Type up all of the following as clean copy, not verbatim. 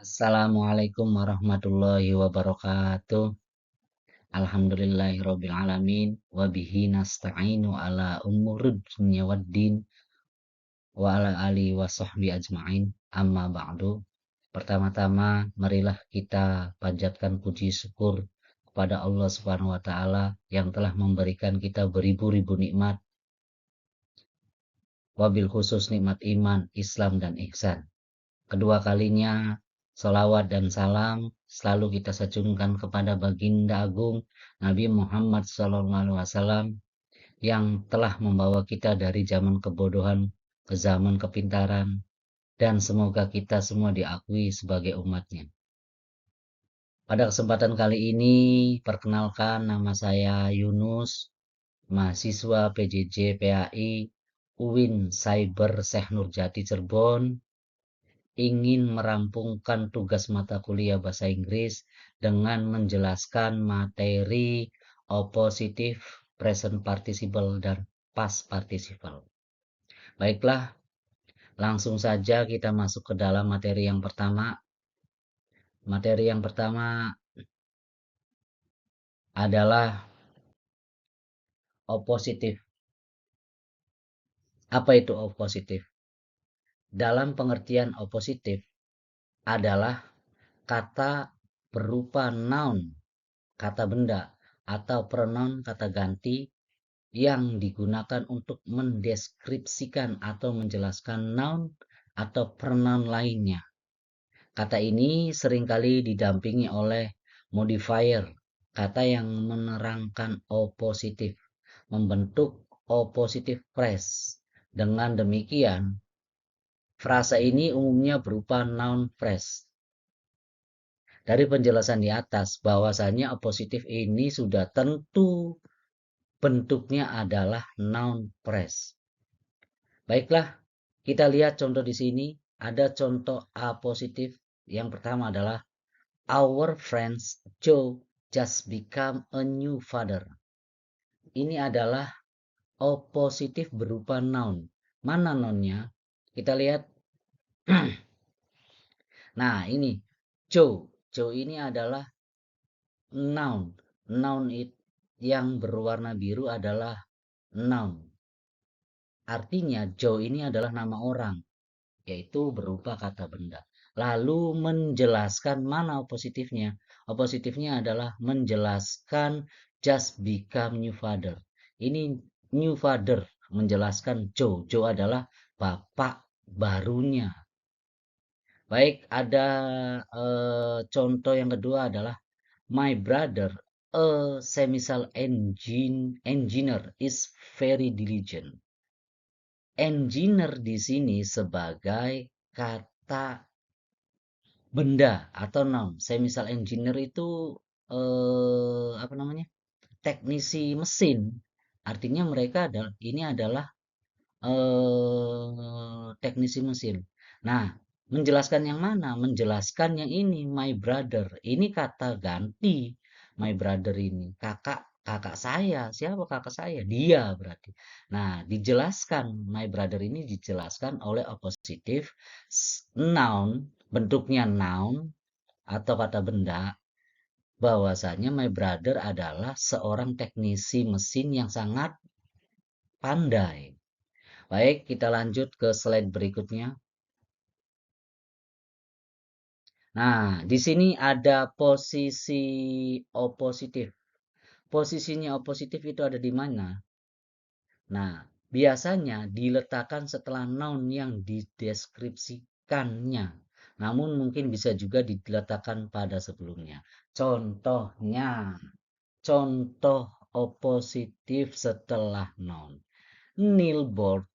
Assalamualaikum warahmatullahi wabarakatuh. Alhamdulillahirabbil alamin wa bihi nasta'inu ala umurid dunya waddin wa ala alihi wa sahbihi ajma'in. Amma ba'du. Pertama-tama marilah kita panjatkan puji syukur kepada Allah Subhanahu wa taala yang telah memberikan kita beribu-ribu nikmat, wabil khusus nikmat iman, Islam dan ihsan. Kedua kalinya, salawat dan salam selalu kita sanjungkan kepada baginda agung Nabi Muhammad SAW yang telah membawa kita dari zaman kebodohan ke zaman kepintaran, dan semoga kita semua diakui sebagai umatnya. Pada kesempatan kali ini, perkenalkan, nama saya Yunus, mahasiswa PJJ PAI UIN Cyber Syekh Nurjati Cirebon, ingin merampungkan tugas mata kuliah bahasa Inggris dengan menjelaskan materi oppositive, present participle, dan past participle. Baiklah, langsung saja kita masuk ke dalam materi yang pertama. Materi yang pertama adalah oppositive. Apa itu oppositive? Dalam pengertian oppositive adalah kata berupa noun, kata benda, atau pronoun kata ganti yang digunakan untuk mendeskripsikan atau menjelaskan noun atau pronoun lainnya. Kata ini seringkali didampingi oleh modifier, kata yang menerangkan oppositif, membentuk oppositive phrase. Dengan demikian, frasa ini umumnya berupa noun phrase. Dari penjelasan di atas, bahwasanya oppositif ini sudah tentu bentuknya adalah noun phrase. Baiklah, kita lihat contoh di sini. Ada contoh apositif. Yang pertama adalah our friends Joe just become a new father. Ini adalah opositif berupa noun. Mana nounnya? Kita lihat. Nah, ini Joe. Joe ini adalah noun. Noun yang berwarna biru adalah noun. Artinya Joe ini adalah nama orang, yaitu berupa kata benda. Lalu menjelaskan mana opositifnya? Opositifnya adalah menjelaskan just become new father. Ini new father menjelaskan Joe. Joe adalah bapak barunya. Baik, ada contoh yang kedua adalah my brother, a semisal engineer, is very diligent. Engineer di sini sebagai kata benda atau noun. Semisal engineer itu apa namanya? Teknisi mesin. Artinya mereka adalah teknisi mesin. Nah, menjelaskan yang mana? Menjelaskan yang ini, my brother. Ini kata ganti my brother ini. Kakak saya. Siapa kakak saya? Dia berarti. Nah, dijelaskan my brother ini dijelaskan oleh oppositive noun, bentuknya noun atau kata benda, bahwasanya my brother adalah seorang teknisi mesin yang sangat pandai. Baik, kita lanjut ke slide berikutnya. Nah, di sini ada posisi opositif. Posisinya opositif itu ada di mana? Nah, biasanya diletakkan setelah noun yang dideskripsikannya. Namun mungkin bisa juga diletakkan pada sebelumnya. Contoh opositif setelah noun. Neil Bohr,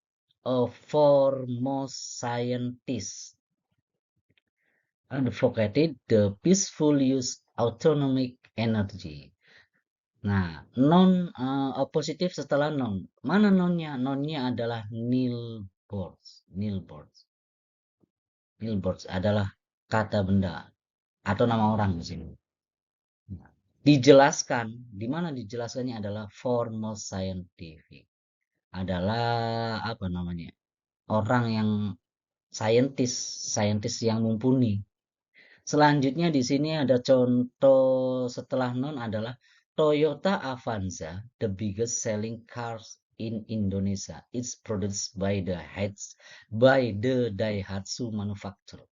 a foremost scientist, advocated the peaceful use autonomic energy. Nah, non opositif setelah non. Mana nonnya? Nonnya adalah Neil Bohr. Neil Bohr. Neil Bohr adalah kata benda atau nama orang di sini. Nah, dijelaskan, di mana dijelaskannya adalah foremost scientific. Adalah apa namanya? Orang yang saintis yang mumpuni. Selanjutnya di sini ada contoh setelah non adalah Toyota Avanza, the biggest selling cars in Indonesia. It's produced by the Daihatsu manufacturer.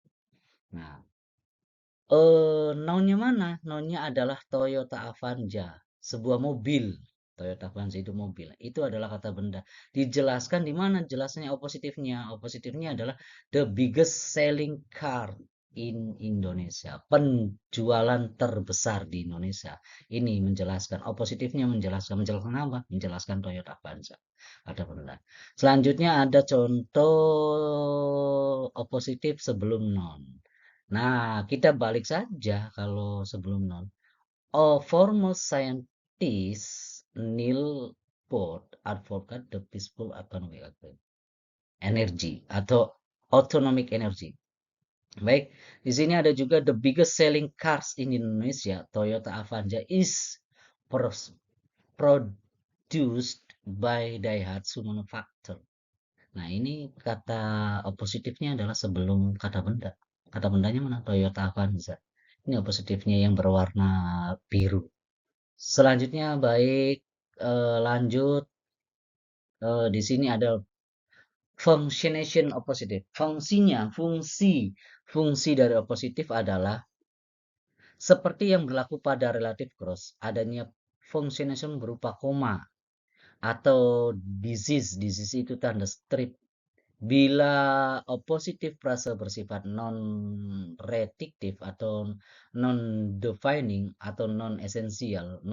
Nah, nounnya mana? Nounnya adalah Toyota Avanza, sebuah mobil. Toyota Avanza itu mobil. Itu adalah kata benda. Dijelaskan di mana jelasnya opositifnya. Opositifnya adalah the biggest selling car in Indonesia. Penjualan terbesar di Indonesia. Ini menjelaskan. Opositifnya menjelaskan. Menjelaskan apa? Menjelaskan Toyota Avanza. Kata benda. Selanjutnya ada contoh opositif sebelum non. Nah, kita balik saja kalau sebelum non. Foremost scientist Neil Bohr advocate the peaceful economic energy atau autonomic energy. Baik, di sini ada juga the biggest selling cars in Indonesia, Toyota Avanza is produced by Daihatsu Manufacture. Nah, ini kata opositifnya adalah sebelum kata benda. Kata bendanya mana? Toyota Avanza. Ini opositifnya yang berwarna biru. Selanjutnya baik lanjut di sini ada functionation oppositive. Fungsi dari opositif adalah seperti yang berlaku pada relative clause, adanya functionation berupa koma atau disease. Disease itu tanda strip. Bila opositif frase bersifat non-reduktif atau non-defining atau non-esensial,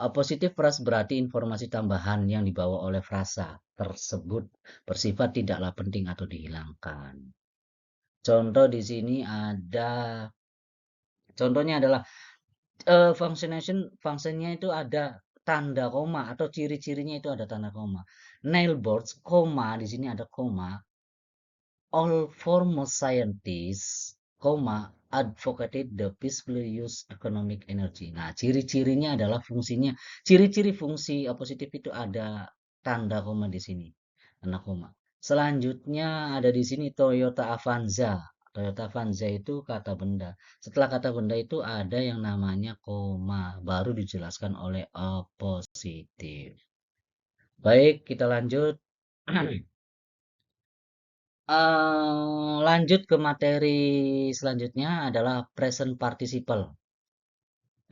opositif frase berarti informasi tambahan yang dibawa oleh frasa tersebut bersifat tidaklah penting atau dihilangkan. Contoh di sini ada, contohnya adalah fungsinya itu ada tanda koma atau ciri-cirinya itu ada tanda koma. Nail boards, koma di sini ada koma. All foremost scientists, advocated the peaceful use economic energy. Nah, ciri-cirinya adalah fungsinya. Ciri-ciri fungsi opositif itu ada tanda koma di sini. Tanda koma. Selanjutnya ada di sini Toyota Avanza. Toyota Avanza itu kata benda. Setelah kata benda itu ada yang namanya koma. Baru dijelaskan oleh opositif. Baik, kita lanjut. Lanjut ke materi selanjutnya adalah present participle.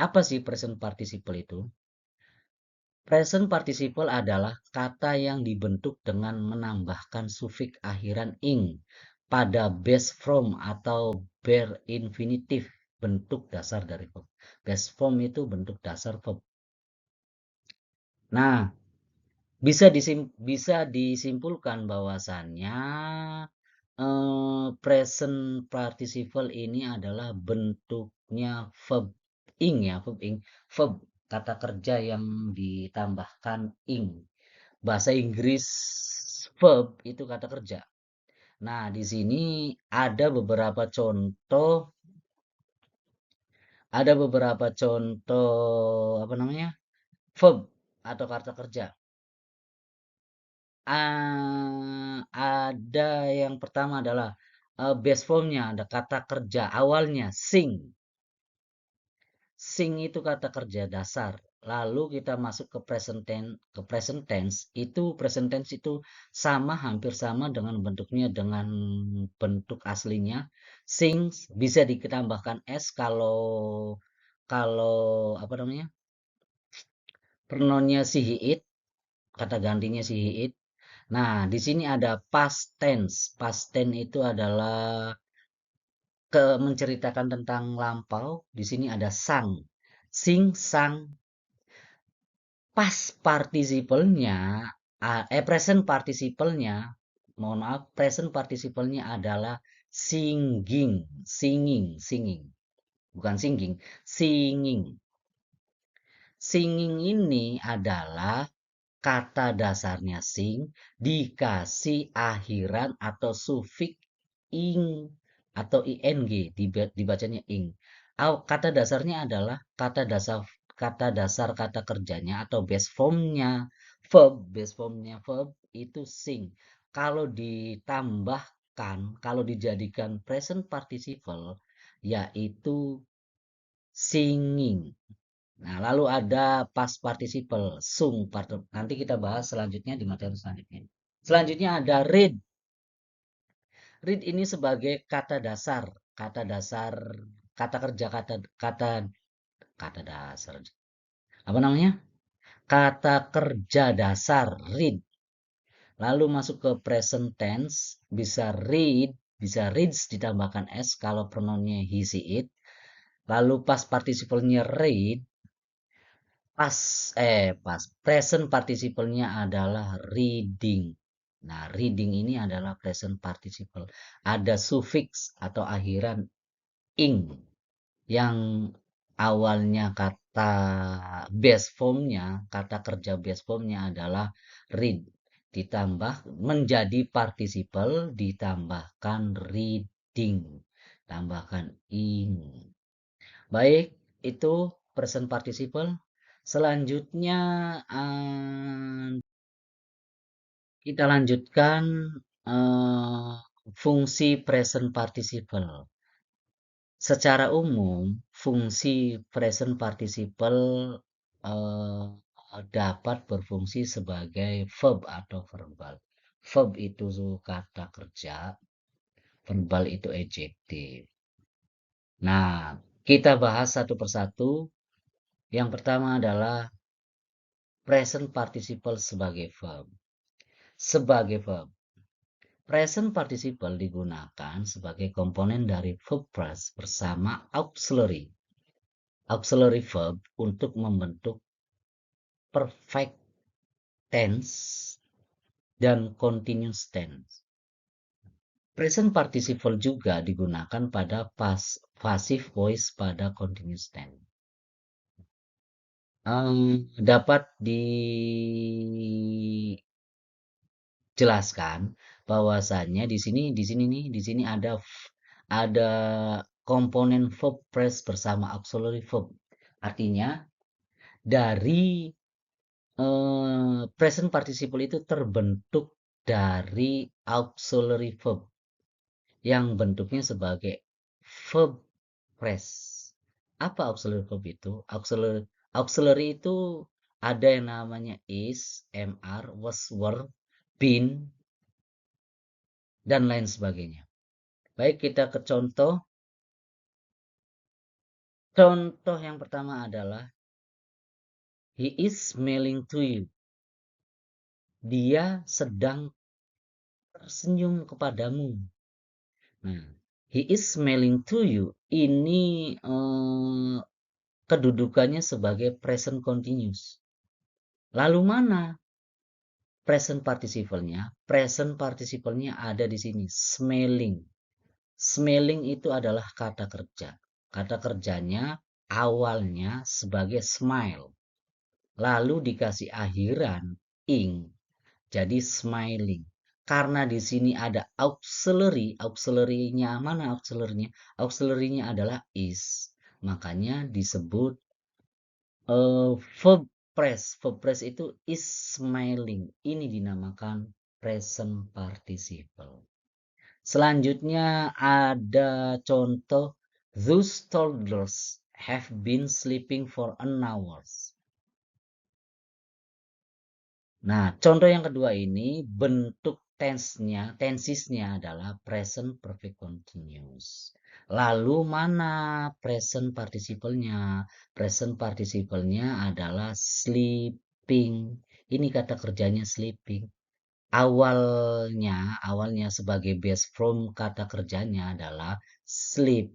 Apa sih present participle itu? Present participle adalah kata yang dibentuk dengan menambahkan sufiks akhiran ing pada base form atau bare infinitive, bentuk dasar dari verb. Base form itu bentuk dasar verb. Nah, bisa disimpulkan bahwasannya present participle ini adalah bentuknya verb ing ya, verb kata kerja yang ditambahkan ing. Bahasa Inggris verb itu kata kerja. Nah, di sini ada beberapa contoh apa namanya? Verb atau kata kerja. Ada yang pertama adalah base formnya, ada kata kerja awalnya sing. Sing itu kata kerja dasar. Lalu kita masuk ke present tense. Present tense itu sama, hampir sama dengan bentuknya dengan bentuk aslinya. Sing bisa ditambahkan s kalau kalau apa namanya? Pronounnya si he it, kata gantinya si he it. Nah, di sini ada past tense. Past tense itu adalah menceritakan tentang lampau. Di sini ada sang. Sing, sang. Past participalnya, present participalnya, mohon maaf, present participalnya adalah singing. Singing. Bukan singing, singing. Singing ini adalah kata dasarnya sing dikasih akhiran atau sufiks ing atau ing, dibacanya ing. Kata dasarnya adalah kata dasar kata kerjanya atau base formnya verb itu sing. Kalau ditambah makan kalau dijadikan present participle yaitu singing. Nah, lalu ada past participle, sung. Nanti kita bahas selanjutnya di materi selanjutnya. Selanjutnya ada read. Read ini sebagai kata dasar, kata dasar, kata kerja, kata dasar. Apa namanya? Kata kerja dasar, read. Lalu masuk ke present tense, bisa reads ditambahkan s kalau pronounnya he, she, it. Lalu past participle-nya read, pas present participle-nya adalah reading. Nah, reading ini adalah present participle. Ada suffix atau akhiran ing yang awalnya kata base formnya, kata kerja base formnya adalah read. Ditambah menjadi participle, ditambahkan reading. Tambahkan ing. Baik, itu present participle. Selanjutnya kita lanjutkan eh, fungsi present participle. Secara umum, fungsi present participle eh, dapat berfungsi sebagai verb atau verbal. Verb itu kata kerja, verbal itu adjektif. Nah, kita bahas satu persatu. Yang pertama adalah present participle sebagai verb. Sebagai verb. Present participle digunakan sebagai komponen dari verb phrase bersama auxiliary. Auxiliary verb untuk membentuk perfect tense dan continuous tense. Present participle juga digunakan pada passive voice pada continuous tense. Dapat dijelaskan bahwasannya di sini ada komponen verb phrase bersama auxiliary verb. Artinya dari present participle itu terbentuk dari auxiliary verb yang bentuknya sebagai verb phrase. Apa auxiliary verb itu? Auxiliary itu ada yang namanya is, mr, was, were, been, dan lain sebagainya. Baik, kita ke contoh. Contoh yang pertama adalah he is smiling to you. Dia sedang tersenyum kepadamu. Nah, he is smiling to you. Ini kedudukannya sebagai present continuous. Lalu mana present participle-nya? Present participle-nya ada di sini, smelling. Smelling itu adalah kata kerja. Kata kerjanya awalnya sebagai smile. Lalu dikasih akhiran ing. Jadi smiling. Karena di sini ada auxiliary. Auxiliary-nya mana auxiliary-nya? Auxiliary-nya adalah is. Makanya disebut verb phrase. Verb phrase itu is smiling. Ini dinamakan present participle. Selanjutnya ada contoh those toddlers have been sleeping for an hour. Nah, contoh yang kedua ini bentuk tensisnya adalah present perfect continuous. Lalu mana present participle-nya? Present participle-nya adalah sleeping. Ini kata kerjanya sleeping. Awalnya sebagai base form kata kerjanya adalah sleep.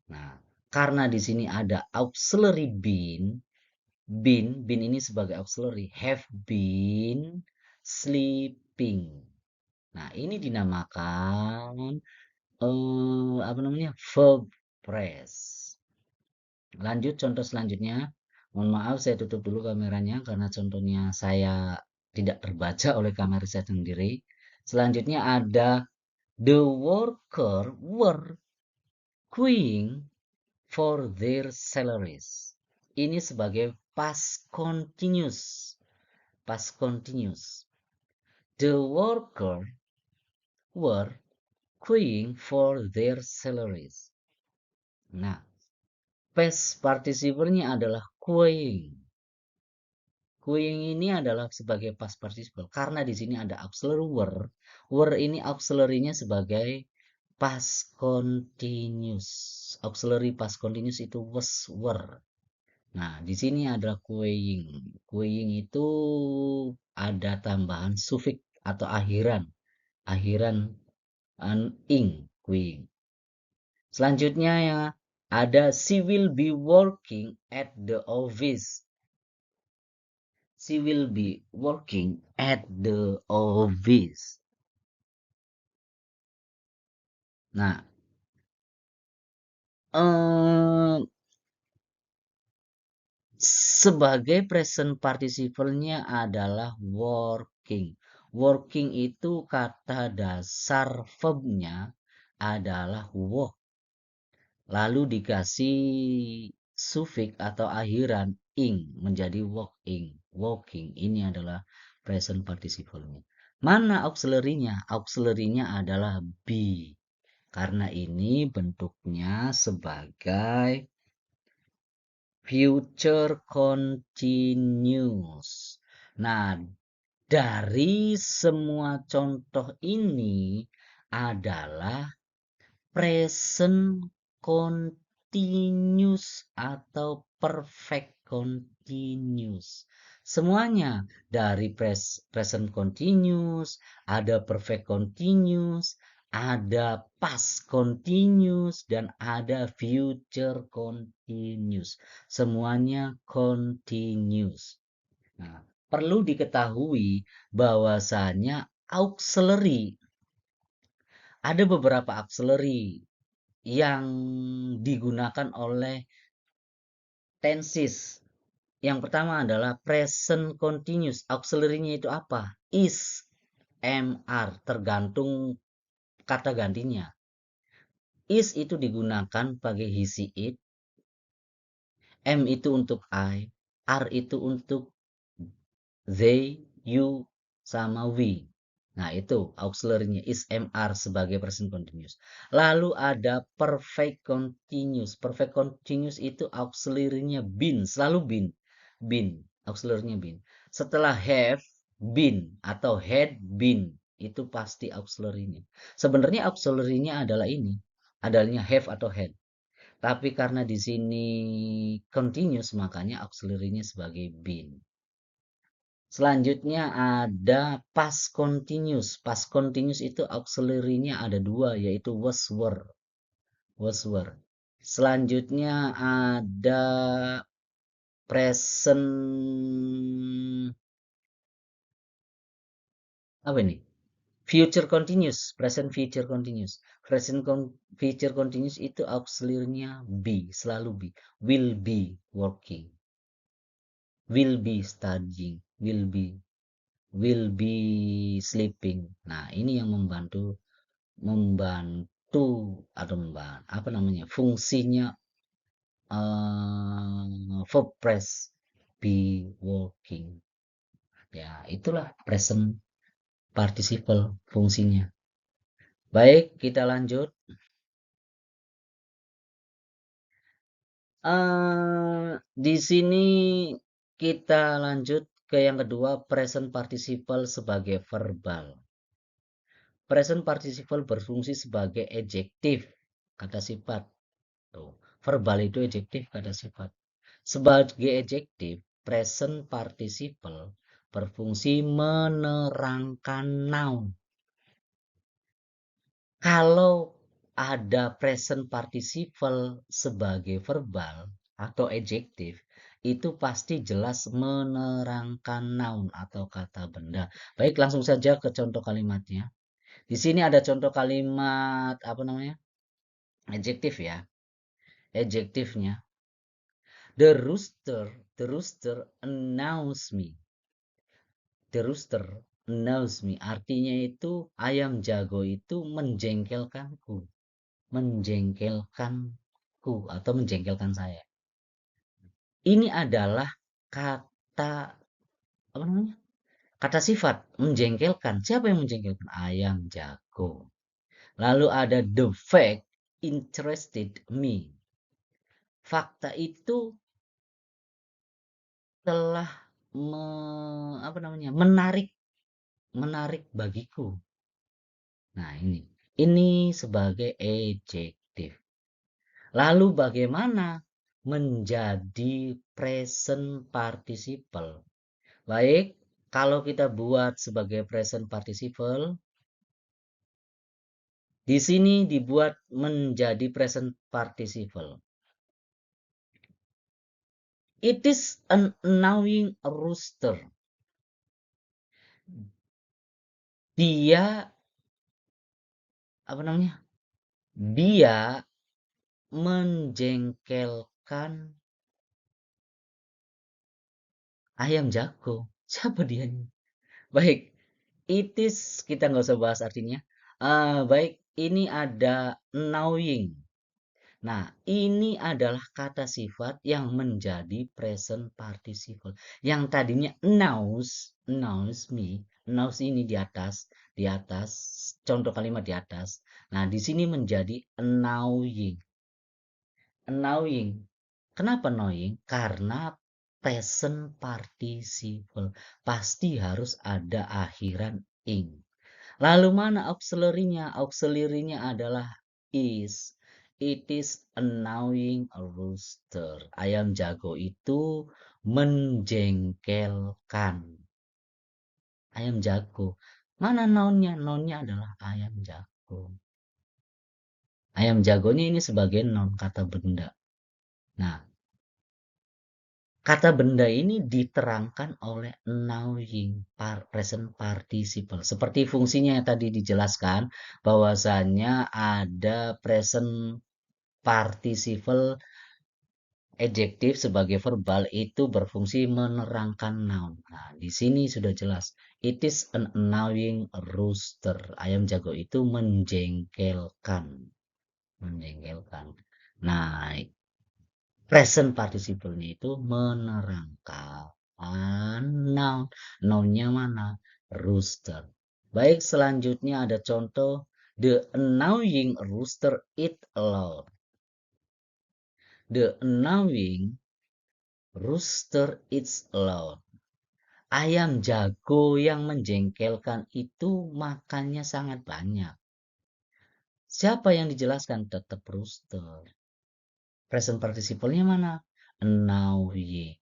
Nah, karena di sini ada auxiliary been ini sebagai auxiliary, have been sleeping. Nah, ini dinamakan verb phrase. Lanjut contoh selanjutnya. Mohon maaf saya tutup dulu kameranya karena contohnya saya tidak terbaca oleh kamera saya sendiri. Selanjutnya ada the worker were queuing for their salaries. Ini sebagai past continuous. Past continuous. The worker were queuing for their salaries. Nah, past participle-nya adalah queuing. Queuing ini adalah sebagai past participle karena di sini ada auxiliary were. Were ini auxiliary-nya sebagai past continuous. Auxiliary past continuous itu was, were. Nah, di sini adalah queuing. Queuing itu ada tambahan suffix atau akhiran. Akhiran ing, queuing. Selanjutnya ya ada she will be working at the office. She will be working at the office. Nah, sebagai present participle-nya adalah working. Working itu kata dasar verb-nya adalah work. Lalu dikasih suffix atau akhiran ing menjadi working. Working ini adalah present participle-nya. Mana auxiliary-nya? Auxiliary-nya adalah be. Karena ini bentuknya sebagai future continuous. Nah, dari semua contoh ini adalah present continuous atau perfect continuous. Semuanya dari present continuous, ada perfect continuous, ada past continuous, dan ada future continuous. Semuanya continuous. Nah, perlu diketahui bahwasanya auxiliary, ada beberapa auxiliary yang digunakan oleh tenses. Yang pertama adalah present continuous. Auxiliary-nya itu apa? Is, MR, tergantung kata gantinya. Is itu digunakan pakai he, she, it. M itu untuk I. R itu untuk they, you, sama we. Nah, itu auxiliary-nya is, MR sebagai present continuous. Lalu ada perfect continuous. Perfect continuous itu auxiliary-nya been, selalu been. Been, auxiliary-nya been. Setelah have, been atau had been, itu pasti auxiliary-nya. Sebenarnya auxiliary-nya adalah ini, adanya have atau had. Tapi karena di sini continuous, makanya auxiliary-nya sebagai been. Selanjutnya ada past continuous. Past continuous itu auxiliary-nya ada dua, yaitu was, were. Was, were. Selanjutnya ada present, apa ini? Future continuous. Present future continuous. Present future continuous itu auxiliary-nya be, selalu be. Will be working. Will be studying. Will be sleeping. Nah, ini yang membantu atau apa namanya, fungsinya verb phrase be working. Ya, itulah present participle fungsinya. Baik, kita lanjut. Di sini kita lanjut ke yang kedua, present participle sebagai verbal. Present participle berfungsi sebagai adjektif, kata sifat. Tuh, verbal itu adjektif, kata sifat. Sebagai adjektif, present participle berfungsi menerangkan noun. Kalau ada present participle sebagai verbal atau adjektif, itu pasti jelas menerangkan noun atau kata benda. Baik, langsung saja ke contoh kalimatnya. Di sini ada contoh kalimat apa namanya? Adjektif ya. Adjektifnya. The rooster announced me. The rooster announced me. Artinya itu ayam jago itu menjengkelkanku. Menjengkelkanku atau menjengkelkan saya. Ini adalah kata apa namanya? Kata sifat menjengkelkan. Siapa yang menjengkelkan? Ayam jago. Lalu ada the fact interested me. Fakta itu telah menarik bagiku. Nah, ini sebagai adjective. Lalu bagaimana menjadi present participle? Baik, kalau kita buat sebagai present participle, di sini dibuat menjadi present participle. It is an annoying rooster. Dia Dia menjengkelkan ayam jago. Siapa dia? Baik, it is kita nggak usah bahas artinya. Baik, ini ada annoying. Nah, ini adalah kata sifat yang menjadi present participle. Yang tadinya announce me, announce ini di atas, contoh kalimat di atas. Nah, di sini menjadi annoying. Annoying. Kenapa annoying? Karena present participle. Pasti harus ada akhiran ing. Lalu mana auxiliary-nya? Auxiliary-nya adalah is. It is annoying a rooster. Ayam jago itu menjengkelkan. Ayam jago. Mana noun-nya? Noun-nya adalah ayam jago. Ayam jagonya ini sebagai noun, kata benda. Nah, kata benda ini diterangkan oleh annoying present participle. Seperti fungsinya yang tadi dijelaskan, bahwasanya ada present participle adjektif sebagai verbal itu berfungsi menerangkan noun. Nah, di sini sudah jelas. It is an annoying rooster. Ayam jago itu menjengkelkan. Menjengkelkan. Nah, present participle-nya itu menerangkan noun. Noun-nya mana? Rooster. Baik, selanjutnya ada contoh. The annoying rooster eat alone. The annoying rooster eats alone. Ayam jago yang menjengkelkan itu makannya sangat banyak. Siapa yang dijelaskan? Tetap rooster. Present participle-nya mana? Annoying.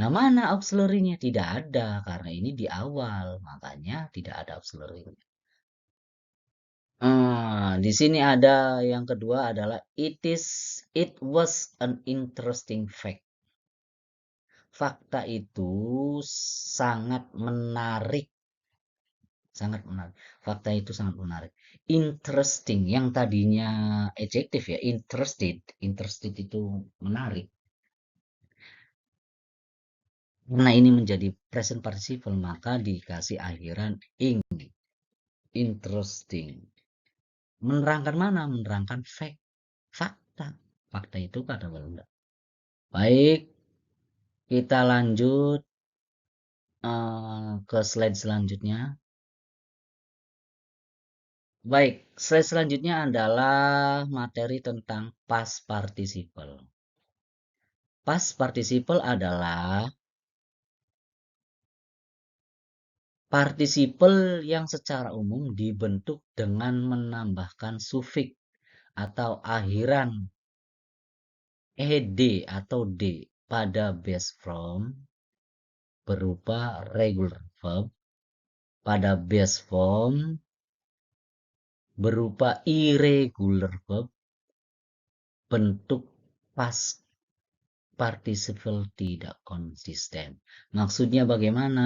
Nah, mana auxiliary-nya? Tidak ada, karena ini di awal. Makanya tidak ada auxiliary-nya. Di sini ada yang kedua adalah it was an interesting fact. Fakta itu sangat menarik. Sangat menarik. Fakta itu sangat menarik. Interesting, yang tadinya adjektif ya, interested. Interested itu menarik. Karena ini menjadi present participle, maka dikasih akhiran ing. Interesting. Menerangkan mana? Menerangkan fact. Fakta. Fakta itu kata benda. Baik, kita lanjut ke slide selanjutnya. Baik, slide selanjutnya adalah materi tentang past participle. Past participle adalah partisiple yang secara umum dibentuk dengan menambahkan sufiks atau akhiran ed atau d pada base form berupa regular verb, pada base form berupa irregular verb, bentuk past participle tidak konsisten. Maksudnya bagaimana?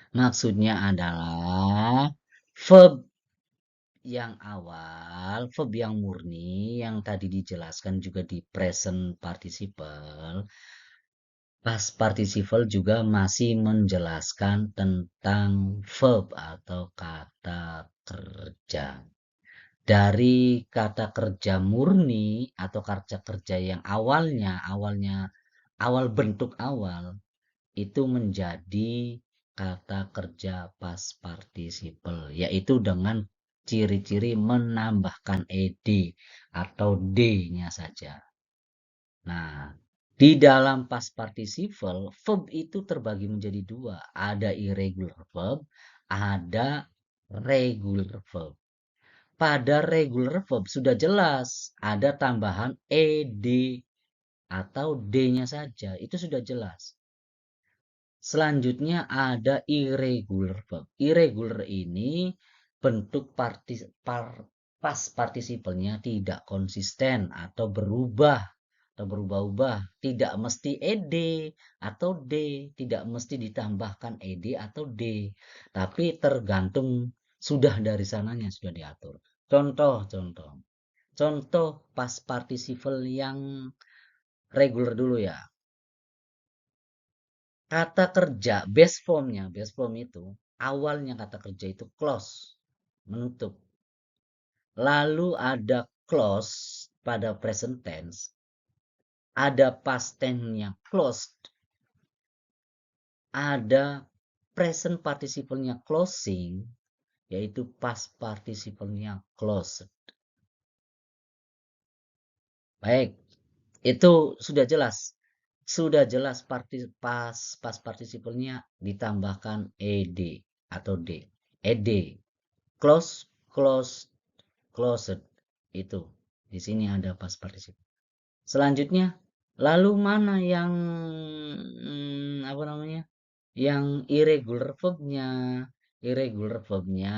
Maksudnya adalah verb yang awal, verb yang murni, yang tadi dijelaskan juga di present participle. Past participle juga masih menjelaskan tentang verb atau kata kerja. Dari kata kerja murni atau kata kerja yang awal bentuk awal itu menjadi kata kerja past participle, yaitu dengan ciri-ciri menambahkan ed atau d-nya saja. Nah, di dalam past participle, verb itu terbagi menjadi dua. Ada irregular verb, ada regular verb. Pada regular verb sudah jelas ada tambahan ed atau d-nya saja. Itu sudah jelas. Selanjutnya ada irregular verb. Irregular ini bentuk past participenya tidak konsisten atau berubah-ubah. Tidak mesti ed atau d, tidak mesti ditambahkan ed atau d, tapi tergantung sudah dari sananya sudah diatur. Contoh past participle yang regular dulu ya. Kata kerja, base form itu, awalnya kata kerja itu close, menutup. Lalu ada close pada present tense, ada past tense-nya closed, ada present participle-nya closing, yaitu past participle-nya closed. Baik, itu sudah jelas. Sudah jelas past participle-nya ditambahkan ed atau d. Ed, close, closed. Itu. Di sini ada past participle. Selanjutnya, lalu mana yang apa namanya? Yang irregular verb-nya? Irregular verb-nya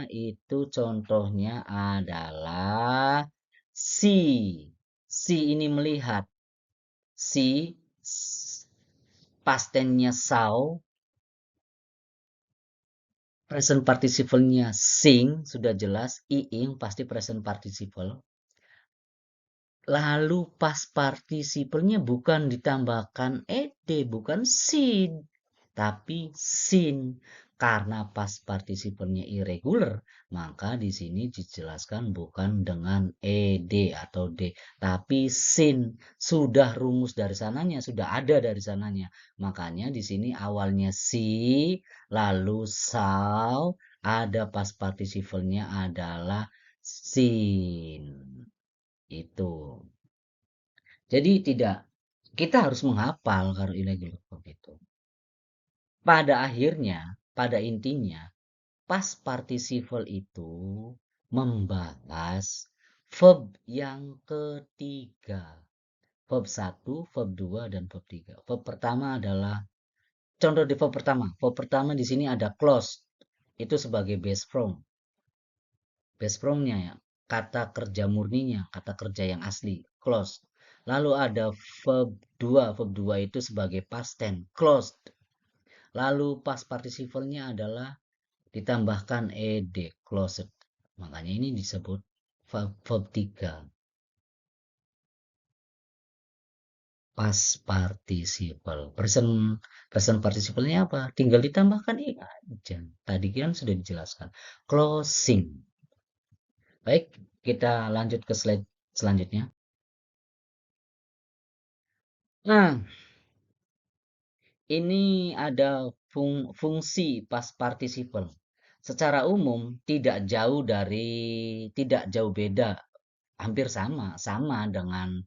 itu contohnya adalah see. See ini melihat. See past tense-nya saw, present participle-nya sing, sudah jelas, iing pasti present participle. Lalu past participle-nya bukan ditambahkan ed, bukan seen, tapi seen. Karena past participle-nya irregular, maka di sini dijelaskan bukan dengan ed atau d, tapi seen. Sudah rumus dari sananya, sudah ada dari sananya. Makanya di sini awalnya see, lalu saw, ada past participle-nya adalah seen. Itu. Jadi kita harus menghafal kalau irregular verb itu. Pada akhirnya, pada intinya, past participle itu membahas verb yang ketiga. Verb 1, verb 2, dan verb 3. Verb pertama adalah, contoh di verb pertama. Verb pertama di sini ada close. Itu sebagai base form. Base formnya ya, kata kerja murninya, kata kerja yang asli, closed. Lalu ada verb 2 itu sebagai past tense, closed. Lalu past participle-nya adalah ditambahkan ed, closed. Makanya ini disebut verb 3. Past participle. Present participle-nya apa? Tinggal ditambahkan ing aja. Tadi kan sudah dijelaskan. Closing. Baik, kita lanjut ke slide selanjutnya. Nah, ini ada fungsi past participle. Secara umum tidak jauh beda, hampir sama dengan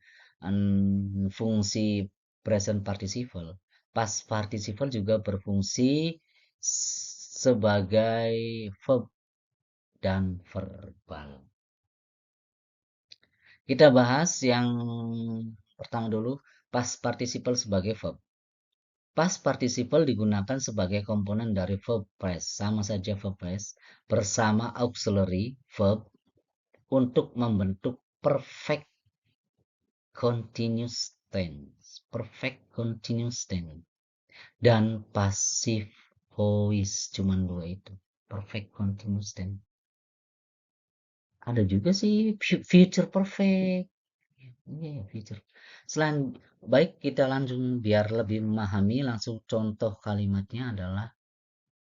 fungsi present participle. Past participle juga berfungsi sebagai verb dan verbal. Kita bahas yang pertama dulu, past participle sebagai verb. Past participle digunakan sebagai komponen dari verb phrase, sama saja verb phrase, bersama auxiliary verb untuk membentuk perfect continuous tense. Perfect continuous tense. Dan passive voice, cuman dua itu. Perfect continuous tense. Ada juga sih future perfect. Iya, future. Baik, kita langsung biar lebih memahami, langsung contoh kalimatnya adalah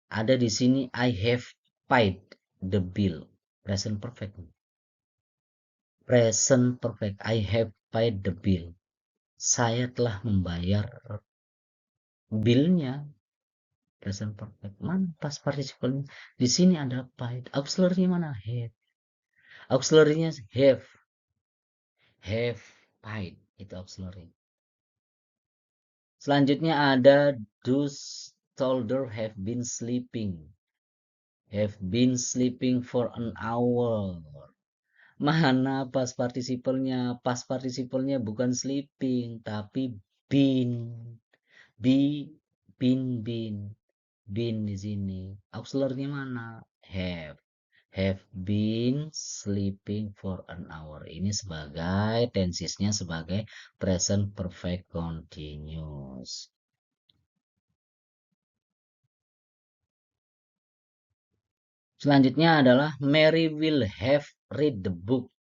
ada di sini I have paid the bill. Present perfect. Present perfect. I have paid the bill. Saya telah membayar bilnya. Present perfect. Mana past participle? Di sini ada apa? Auxiliary mana? Have. Auxiliary-nya have. Have paid. Itu auxiliary. Selanjutnya ada those soldier have been sleeping. Have been sleeping for an hour. Mana past participle-nya? Past participle-nya bukan sleeping, tapi been. Be, been. Been di sini. Auxiliary-nya mana? Have. Have been sleeping for an hour. Ini sebagai tensisnya sebagai present perfect continuous. Selanjutnya adalah Mary will have read the book.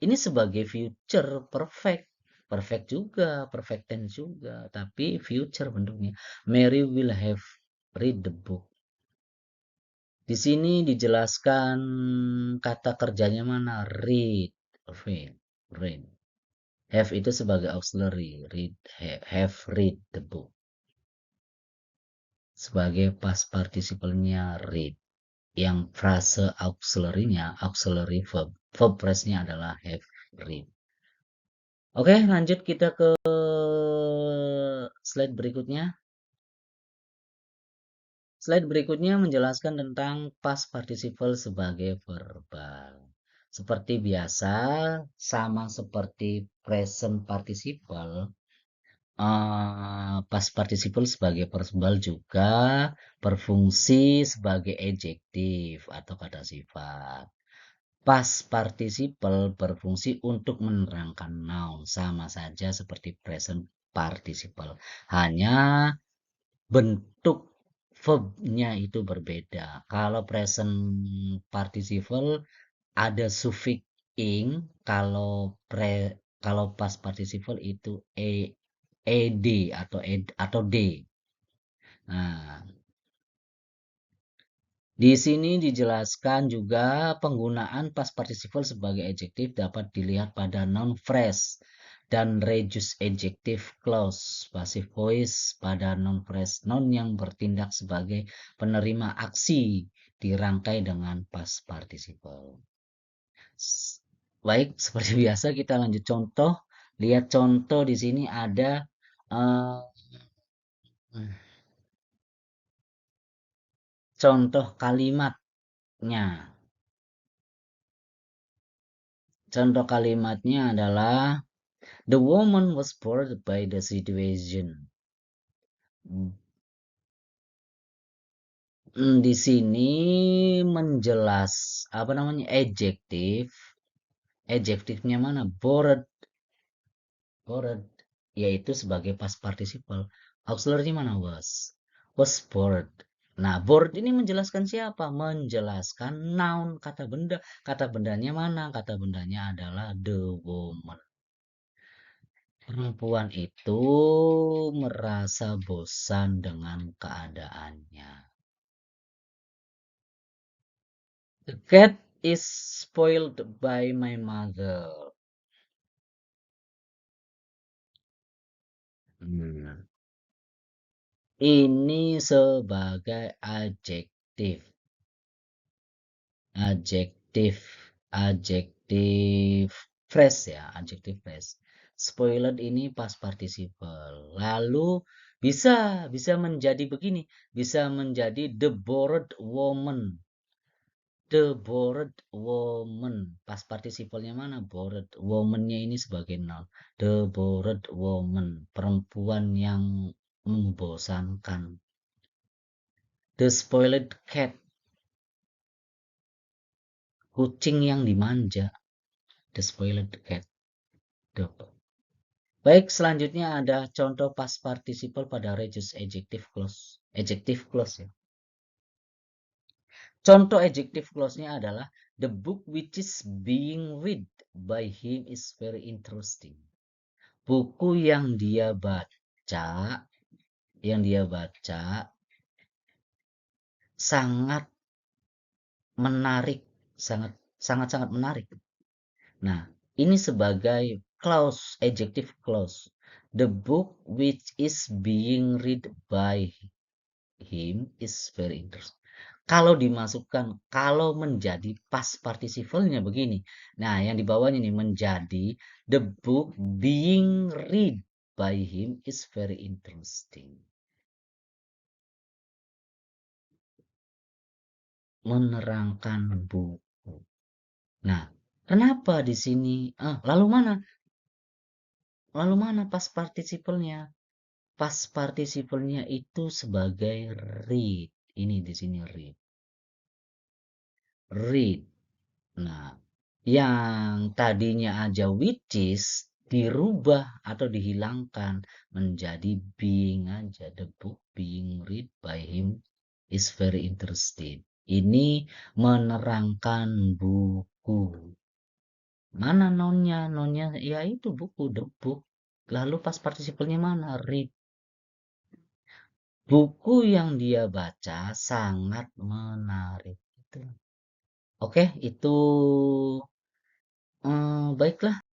Ini sebagai future perfect. Perfect juga, perfect tense juga, tapi future bentuknya. Mary will have read the book. Di sini dijelaskan kata kerjanya mana? Read, read. Have itu sebagai auxiliary. Have read the book. Sebagai past participle-nya read. Yang frase auxiliary-nya, auxiliary verb. Verb phrase-nya adalah have read. Oke, lanjut kita ke slide berikutnya. Slide berikutnya menjelaskan tentang past participle sebagai verbal. Seperti biasa, sama seperti present participle, past participle sebagai verbal juga berfungsi sebagai adjektif atau kata sifat. Past participle berfungsi untuk menerangkan noun, sama saja seperti present participle. Hanya bentuk verbnya itu berbeda. Kalau present participle ada suffix ing, kalau past participle itu ed atau d. Nah, di sini dijelaskan juga penggunaan past participle sebagai adjektif dapat dilihat pada noun phrase dan reduced adjective clause passive voice pada noun phrase, noun yang bertindak sebagai penerima aksi dirangkai dengan past participle. Baik, seperti biasa kita lanjut contoh. Lihat contoh di sini ada uh, contoh kalimatnya. Contoh kalimatnya adalah the woman was bored by the situation. Di sini menjelas apa namanya adjektif. Adjektifnya mana? Bored. Bored yaitu sebagai past participle. Auxiliary mana? Was bored. Nah, bored ini menjelaskan siapa? Menjelaskan noun, kata benda. Kata bendanya mana? Kata bendanya adalah the woman. Perempuan itu merasa bosan dengan keadaannya. The cat is spoiled by my mother. Ini sebagai adjektif. Adjektif phrase ya, adjektif phrase. Spoiled ini past participle. Lalu bisa menjadi begini, bisa menjadi the bored woman. The bored woman. Past participle-nya mana? Bored. Woman-nya ini sebagai noun. The bored woman. Perempuan yang membosankan. The spoiled cat. Kucing yang dimanja. The spoiled cat. Baik, selanjutnya ada contoh past participle pada reduced adjective clause. Adjective clause ya. Contoh adjective clause-nya adalah the book which is being read by him is very interesting. Buku yang dia baca sangat menarik, sangat menarik. Nah, ini sebagai clause, adjective clause. The book which is being read by him is very interesting. Kalau dimasukkan, kalau menjadi past participle-nya begini. Nah, yang di bawahnya nih menjadi the book being read by him is very interesting. Menerangkan buku. Nah, kenapa di sini? Lalu mana? Lalu mana past participle-nya? Past participle-nya itu sebagai read. Ini di sini read. Read. Nah, yang tadinya aja which is dirubah atau dihilangkan menjadi being aja. The book being read by him is very interesting. Ini menerangkan buku. Mana nonnya? Nonnya ya itu buku, the book. Lalu pas partisiplenya mana? Read. Buku yang dia baca sangat menarik. Itu. Oke, itu baiklah.